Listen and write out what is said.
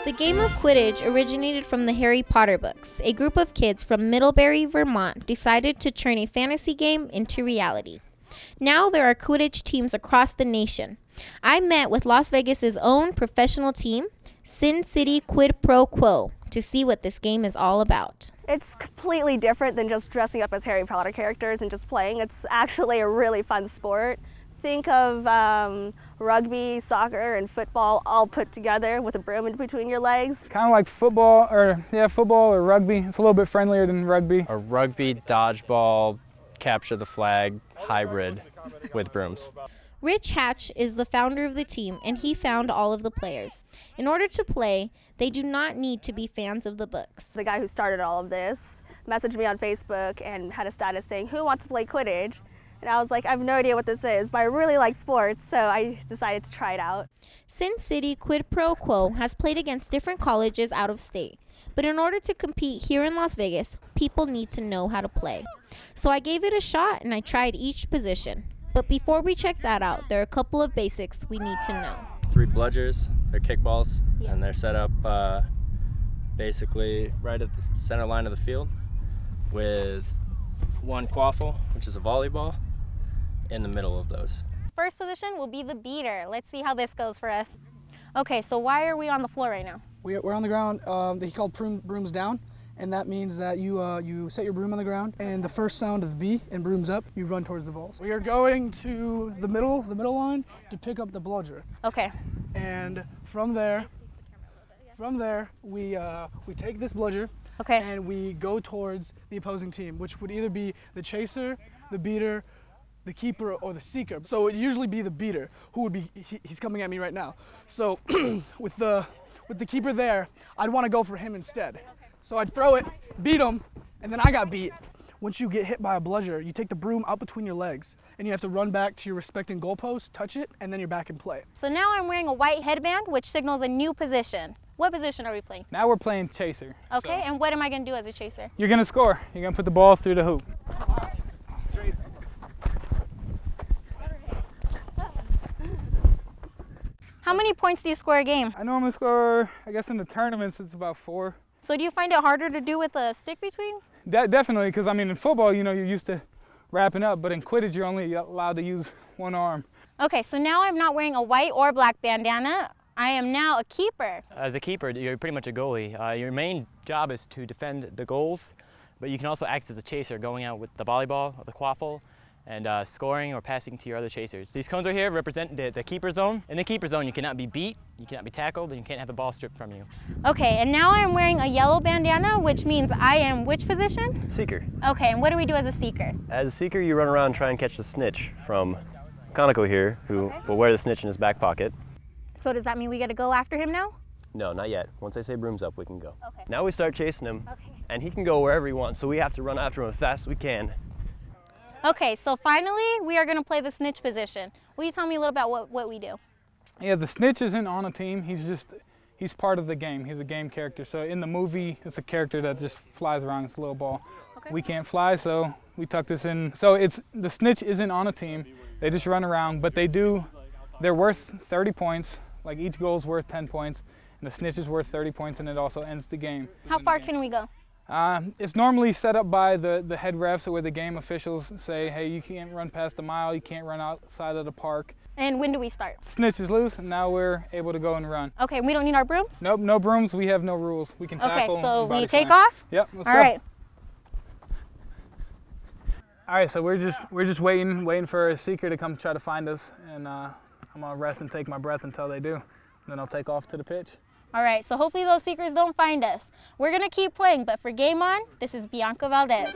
The game of Quidditch originated from the Harry Potter books. A group of kids from Middlebury, Vermont decided to turn a fantasy game into reality. Now there are Quidditch teams across the nation. I met with Las Vegas's own professional team, Sin City Quid Pro Quo, to see what this game is all about. It's completely different than just dressing up as Harry Potter characters and just playing. It's actually a really fun sport. Think of rugby, soccer, and football all put together with a broom in between your legs. Kind of like football or rugby. It's a little bit friendlier than rugby. A rugby, dodgeball, capture the flag hybrid with brooms. Rich Hatch is the founder of the team, and he found all of the players. In order to play, they do not need to be fans of the books. The guy who started all of this messaged me on Facebook and had a status saying, "Who wants to play Quidditch?" And I was like, I have no idea what this is, but I really like sports, so I decided to try it out. Sin City Quid Pro Quo has played against different colleges out of state. But in order to compete here in Las Vegas, people need to know how to play. So I gave it a shot and I tried each position. But before we check that out, there are a couple of basics we need to know. 3 bludgers, they're kickballs, and they're set up basically right at the center line of the field with 1 quaffle, which is a volleyball, in the middle of those. First position will be the beater. Let's see how this goes for us. Okay, so why are we on the floor right now? We're on the ground. He called brooms down, and that means that you set your broom on the ground, and the first sound of B and brooms up, you run towards the balls. We are going to the middle line to pick up the bludger. Okay. And from there, we take this bludger. Okay. And we go towards the opposing team, which would either be the chaser, the beater, the keeper, or the seeker. So it would usually be the beater, who would be, he's coming at me right now. So with the keeper there, I'd want to go for him instead. So I'd throw it, beat him, and then I got beat. Once you get hit by a bludger, you take the broom out between your legs, and you have to run back to your respecting goalpost, touch it, and then you're back in play. So now I'm wearing a white headband, which signals a new position. What position are we playing? Now we're playing chaser. Okay, and what am I going to do as a chaser? You're going to score. You're going to put the ball through the hoop. How many points do you score a game? I normally score, I guess in the tournaments, it's about 4. So do you find it harder to do with a stick between? Definitely, because I mean in football, you know, you're used to wrapping up, but in Quidditch, you're only allowed to use 1 arm. Okay, so now I'm not wearing a white or black bandana. I am now a keeper. As a keeper, you're pretty much a goalie. Your main job is to defend the goals, but you can also act as a chaser, going out with the volleyball or the quaffle and scoring or passing to your other chasers. These cones right here represent the keeper zone. In the keeper zone, you cannot be beat, you cannot be tackled, and you can't have the ball stripped from you. Okay, and now I'm wearing a yellow bandana, which means I am which position? Seeker. Okay, and what do we do as a seeker? As a seeker, you run around and try and catch the snitch from Conoco here, who will wear the snitch in his back pocket. So does that mean we get to go after him now? No, not yet. Once I say broom's up, we can go. Okay. Now we start chasing him, and he can go wherever he wants, so we have to run after him as fast as we can. Okay, so finally we are going to play the snitch position. Will you tell me a little about what we do? Yeah, the snitch isn't on a team. He's part of the game. He's a game character. So in the movie, it's a character that just flies around. It's a little ball. Okay. We can't fly, so we tuck this in. So the snitch isn't on a team. They just run around, but they're worth 30 points. Like each goal is worth 10 points, and the snitch is worth 30 points, and it also ends the game. How far can we go? It's normally set up by the head refs, where the game officials say, hey, you can't run past a mile, you can't run outside of the park. And when do we start? Snitch is loose, and now we're able to go and run. Okay, we don't need our brooms? Nope, no brooms. We have no rules. We can tackle. Okay, so we body take slam. off? Yep, let's go. All right. All right, so we're just waiting for a seeker to come try to find us, and I'm gonna rest and take my breath until they do. Then I'll take off to the pitch. All right, so hopefully those seekers don't find us. We're gonna keep playing, but for Game On, this is Bianca Valdez.